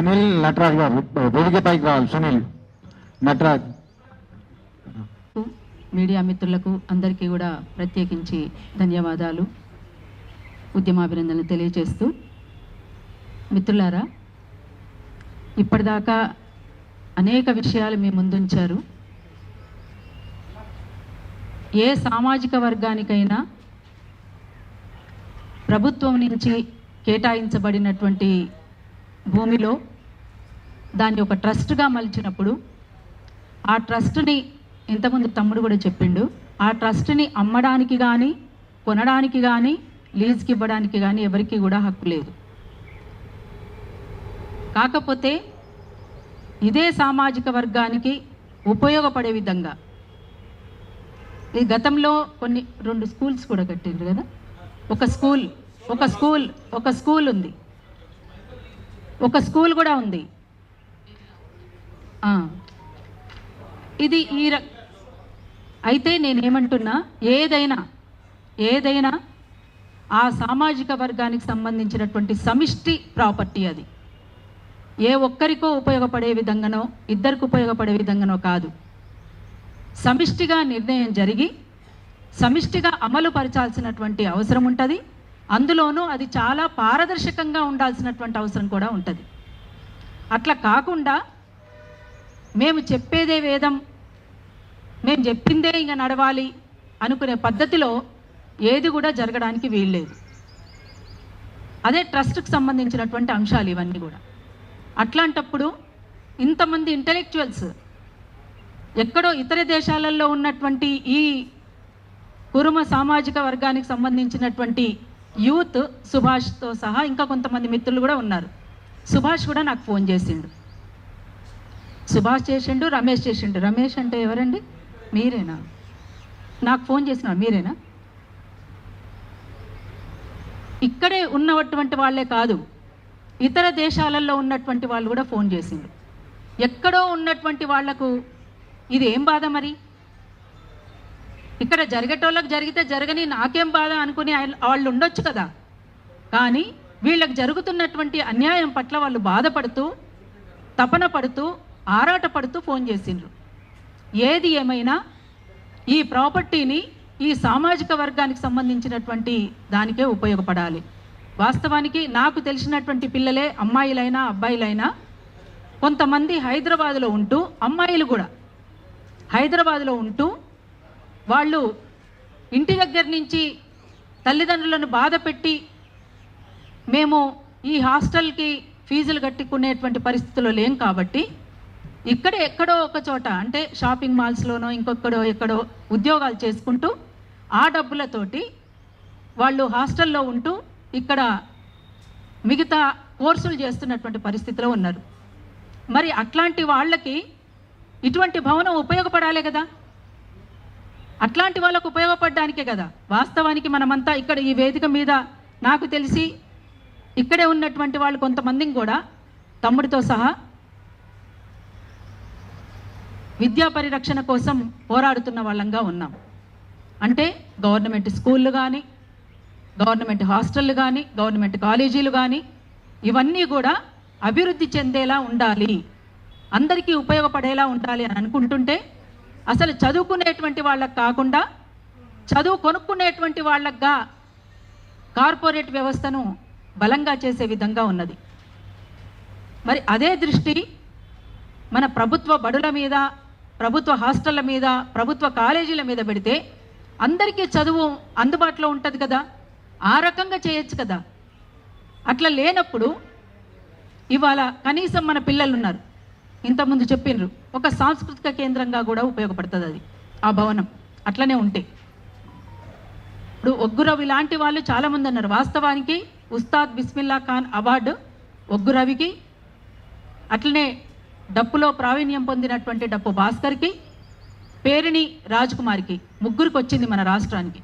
సునీల్ నటరాజ్ గారు వేదికపైకి రావాలి. సునీల్ నటరాజ్. మీడియా మిత్రులకు అందరికీ కూడా ప్రత్యేకించి ధన్యవాదాలు, ఉద్యమాభినందనలు తెలియజేస్తూ, మిత్రులారా, ఇప్పటిదాకా అనేక విషయాలు మీ ముందుంచారు. ఏ సామాజిక వర్గానికైనా ప్రభుత్వం నుంచి కేటాయించబడినటువంటి భూమిలో దాన్ని ఒక ట్రస్ట్గా మలిచినప్పుడు ఆ ట్రస్ట్ని, ఇంతకుముందు తమ్ముడు కూడా చెప్పిండు, ఆ ట్రస్ట్ని అమ్మడానికి కానీ కొనడానికి కానీ లీజ్కి ఇవ్వడానికి కానీ ఎవరికి కూడా హక్కు లేదు. కాకపోతే ఇదే సామాజిక వర్గానికి ఉపయోగపడే విధంగా ఈ గతంలో రెండు స్కూల్స్ కూడా కట్టిండ్రు కదా. ఒక స్కూల్ ఉంది, ఒక స్కూల్ కూడా ఉంది. ఇది అయితే నేనేమంటున్నా, ఏదైనా ఆ సామాజిక వర్గానికి సంబంధించినటువంటి సమిష్టి ప్రాపర్టీ. అది ఏ ఒక్కరికో ఉపయోగపడే విధంగానో ఇద్దరికి ఉపయోగపడే విధంగానో కాదు. సమిష్టిగా నిర్ణయం జరిగి సమిష్టిగా అమలు పరచాల్సినటువంటి అవసరం ఉంటుంది. అందులోనూ అది చాలా పారదర్శకంగా ఉండాల్సినటువంటి అవసరం కూడా ఉంటుంది. అట్లా కాకుండా మేము చెప్పేదే వేదం, మేము చెప్పిందే ఇంకా నడవాలి అనుకునే పద్ధతిలో ఏది కూడా జరగడానికి వీల్లేదు. అదే ట్రస్ట్కి సంబంధించినటువంటి అంశాలు ఇవన్నీ కూడా. అట్లాంటప్పుడు ఇంతమంది ఇంటెలెక్చువల్స్ ఎక్కడో ఇతర దేశాలలో ఉన్నటువంటి ఈ కురుమ సామాజిక వర్గానికి సంబంధించినటువంటి యూత్, సుభాష్తో సహా ఇంకా కొంతమంది మిత్రులు కూడా ఉన్నారు. సుభాష్ కూడా నాకు ఫోన్ చేసిండు, సుభాష్ చేసిండు, రమేష్ చేసిండు. రమేష్ అంటే ఎవరండి? మీరేనా? నాకు ఫోన్ చేసిన మీరేనా? ఇక్కడే ఉన్నటువంటి వాళ్ళే కాదు, ఇతర దేశాలలో ఉన్నటువంటి వాళ్ళు కూడా ఫోన్ చేసిండు. ఎక్కడో ఉన్నటువంటి వాళ్లకు ఇది ఏం బాధ మరి? ఇక్కడ జరిగేటోళ్ళకి జరిగితే జరగని, నాకేం బాధ అనుకుని వాళ్ళు ఉండొచ్చు కదా. కానీ వీళ్ళకి జరుగుతున్నటువంటి అన్యాయం పట్ల వాళ్ళు బాధపడుతూ, తపన పడుతూ, ఆరాటపడుతూ ఫోన్ చేసిండ్రు. ఏది ఏమైనా ఈ ప్రాపర్టీని ఈ సామాజిక వర్గానికి సంబంధించినటువంటి దానికే ఉపయోగపడాలి. వాస్తవానికి నాకు తెలిసినటువంటి పిల్లలే, అమ్మాయిలైనా అబ్బాయిలైనా, కొంతమంది హైదరాబాదులో ఉంటూ, అమ్మాయిలు కూడా హైదరాబాదులో ఉంటూ, వాళ్ళు ఇంటి దగ్గర నుంచి తల్లిదండ్రులను బాధ పెట్టి మేము ఈ హాస్టల్కి ఫీజులు కట్టుకునేటువంటి పరిస్థితుల్లో లేం కాబట్టి ఇక్కడే ఎక్కడో ఒక చోట, అంటే షాపింగ్ మాల్స్లోనో ఎక్కడో ఉద్యోగాలు చేసుకుంటూ ఆ డబ్బులతోటి వాళ్ళు హాస్టల్లో ఉంటూ ఇక్కడ మిగతా కోర్సులు చేస్తున్నటువంటి పరిస్థితిలో ఉన్నారు. మరి అట్లాంటి వాళ్ళకి ఇటువంటి భవనం ఉపయోగపడాలి కదా. అట్లాంటి వాళ్ళకు ఉపయోగపడడానికే కదా వాస్తవానికి మనమంతా ఇక్కడ ఈ వేదిక మీద, నాకు తెలిసి ఇక్కడే ఉన్నటువంటి వాళ్ళు కొంతమందిని కూడా, తమ్ముడితో సహా, విద్యా పరిరక్షణ కోసం పోరాడుతున్న వాళ్ళంగా ఉన్నాం. అంటే గవర్నమెంట్ స్కూళ్ళు కానీ, గవర్నమెంట్ హాస్టళ్ళు కానీ, గవర్నమెంట్ కాలేజీలు కానీ, ఇవన్నీ కూడా అభివృద్ధి చెందేలా ఉండాలి, అందరికీ ఉపయోగపడేలా ఉండాలి అని అనుకుంటుంటే, అసలు చదువుకునేటువంటి వాళ్ళకు కాకుండా చదువు కొనుక్కునేటువంటి వాళ్ళగా కార్పొరేట్ వ్యవస్థను బలంగా చేసే విధంగా ఉన్నది. మరి అదే దృష్టి మన ప్రభుత్వ బడుల మీద, ప్రభుత్వ హాస్టళ్ళ మీద, ప్రభుత్వ కాలేజీల మీద పెడితే అందరికీ చదువు అందుబాటులో ఉంటుంది కదా. ఆ రకంగా చేయొచ్చు కదా. అట్లా లేనప్పుడు ఇవాళ కనీసం మన పిల్లలు ఉన్నారు, ఇంతకుముందు చెప్పినారు, ఒక సాంస్కృతిక కేంద్రంగా కూడా ఉపయోగపడుతుంది అది, ఆ భవనం అట్లనే ఉంటే. ఇప్పుడు ఒగ్గురవి లాంటి వాళ్ళు చాలామంది ఉన్నారు. వాస్తవానికి ఉస్తాద్ బిస్మిల్లా ఖాన్ అవార్డు ఒగ్గురవికి, అట్లనే డప్పులో ప్రావీణ్యం పొందినటువంటి డప్పు భాస్కర్కి, పేరిణి రాజ్కుమార్కి, ముగ్గురికి వచ్చింది మన రాష్ట్రానికి.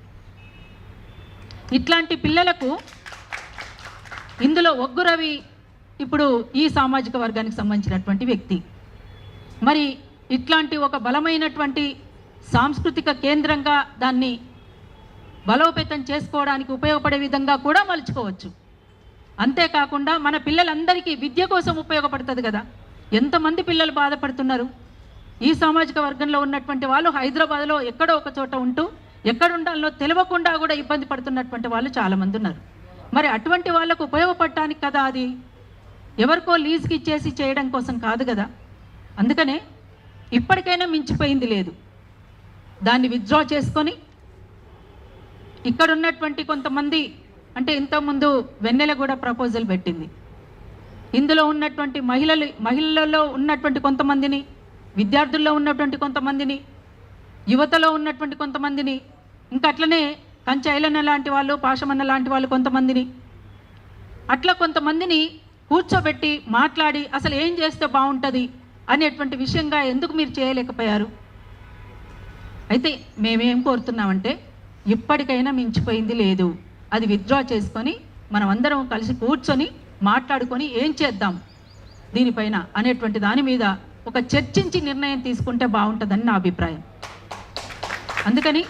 ఇట్లాంటి పిల్లలకు ఇందులో ఒగ్గురవి ఇప్పుడు ఈ సామాజిక వర్గానికి సంబంధించినటువంటి వ్యక్తి. మరి ఇట్లాంటి ఒక బలమైనటువంటి సాంస్కృతిక కేంద్రంగా దాన్ని బలోపేతం చేసుకోవడానికి ఉపయోగపడే విధంగా కూడా మలుచుకోవచ్చు. అంతేకాకుండా మన పిల్లలందరికీ విద్య కోసం ఉపయోగపడుతుంది కదా. ఎంతమంది పిల్లలు బాధపడుతున్నారు. ఈ సామాజిక వర్గంలో ఉన్నటువంటి వాళ్ళు హైదరాబాద్లో ఎక్కడో ఒక చోట ఉంటూ ఎక్కడ ఉండాలో తెలియకుండా కూడా ఇబ్బంది పడుతున్నటువంటి వాళ్ళు చాలామంది ఉన్నారు. మరి అటువంటి వాళ్ళకు ఉపయోగపడటానికి కదా, అది ఎవరికో లీజ్కి ఇచ్చేసి చేయడం కోసం కాదు కదా. అందుకనే ఇప్పటికైనా మించిపోయింది లేదు. దాన్ని విత్డ్రా చేసుకొని ఇక్కడ ఉన్నటువంటి కొంతమంది, అంటే ఇంతకుముందు వెన్నెల కూడా ప్రపోజల్ పెట్టింది. ఇందులో ఉన్నటువంటి మహిళలలో ఉన్నటువంటి కొంతమందిని, విద్యార్థుల్లో ఉన్నటువంటి కొంతమందిని, యువతలో ఉన్నటువంటి కొంతమందిని, ఇంకా అట్లనే కంచైలన్న లాంటి వాళ్ళు, పాషమన్న లాంటి వాళ్ళు కొంతమందిని, అట్లా కొంతమందిని కూర్చోబెట్టి మాట్లాడి అసలు ఏం చేస్తే బాగుంటుంది అనేటువంటి విషయంగా ఎందుకు మీరు చేయలేకపోయారు? అయితే మేమేం కోరుతున్నామంటే ఇప్పటికైనా మించిపోయింది లేదు. అది విత్డ్రా చేసుకొని మనం అందరం కలిసి కూర్చొని మాట్లాడుకొని ఏం చేద్దాం దీనిపైన అనేటువంటి దాని మీద ఒక చర్చించి నిర్ణయం తీసుకుంటే బాగుంటుందని నా అభిప్రాయం. అందుకని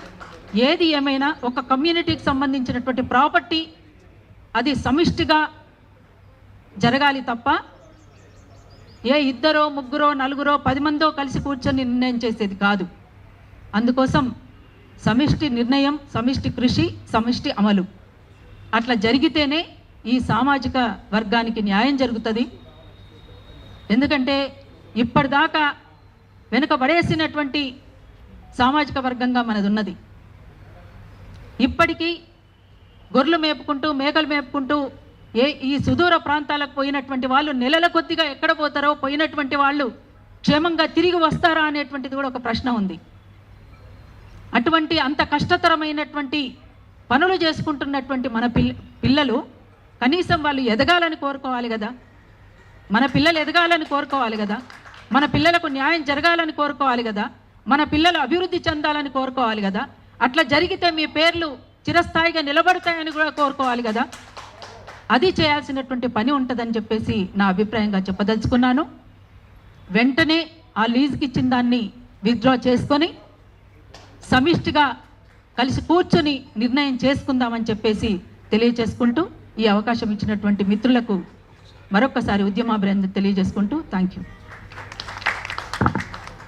ఏది ఏమైనా ఒక కమ్యూనిటీకి సంబంధించినటువంటి ప్రాపర్టీ అది సమిష్టిగా జరగాలి తప్ప ఏ ఇద్దరో ముగ్గురో నలుగురో 10 మందో కలిసి కూర్చొని నిర్ణయం చేసేది కాదు. అందుకోసం సమిష్టి నిర్ణయం, సమిష్టి కృషి, సమిష్టి అమలు అట్లా జరిగితేనే ఈ సామాజిక వర్గానికి న్యాయం జరుగుతుంది. ఎందుకంటే ఇప్పటిదాకా వెనుకబడేసినటువంటి సామాజిక వర్గంగా మనది ఉన్నది. ఇప్పటికీ గొర్రెలు మేపుకుంటూ మేకలు మేపుకుంటూ ఈ సుదూర ప్రాంతాలకు పోయినటువంటి వాళ్ళు నెలల కొద్దిగా ఎక్కడ పోతారో, పోయినటువంటి వాళ్ళు క్షేమంగా తిరిగి వస్తారా అనేటువంటిది కూడా ఒక ప్రశ్న ఉంది. అటువంటి అంత కష్టతరమైనటువంటి పనులు చేసుకుంటున్నటువంటి మన పిల్లలు కనీసం వాళ్ళు ఎదగాలని కోరుకోవాలి కదా. మన పిల్లలు ఎదగాలని కోరుకోవాలి కదా. మన పిల్లలకు న్యాయం జరగాలని కోరుకోవాలి కదా. మన పిల్లలు అభివృద్ధి చెందాలని కోరుకోవాలి కదా. అట్లా జరిగితే మీ పేర్లు చిరస్థాయిగా నిలబడతాయని కూడా కోరుకోవాలి కదా. అది చేయాల్సినటువంటి పని ఉంటుందని చెప్పేసి నా అభిప్రాయంగా చెప్పదలుచుకున్నాను. వెంటనే ఆ లీజుకి ఇచ్చిన దాన్ని విత్డ్రా చేసుకొని సమిష్టిగా కలిసి కూర్చొని నిర్ణయం చేసుకుందామని చెప్పేసి తెలియజేసుకుంటూ ఈ అవకాశం ఇచ్చినటువంటి మిత్రులకు మరొకసారి ఉద్యమాభినందన తెలియజేసుకుంటూ థ్యాంక్ యూ.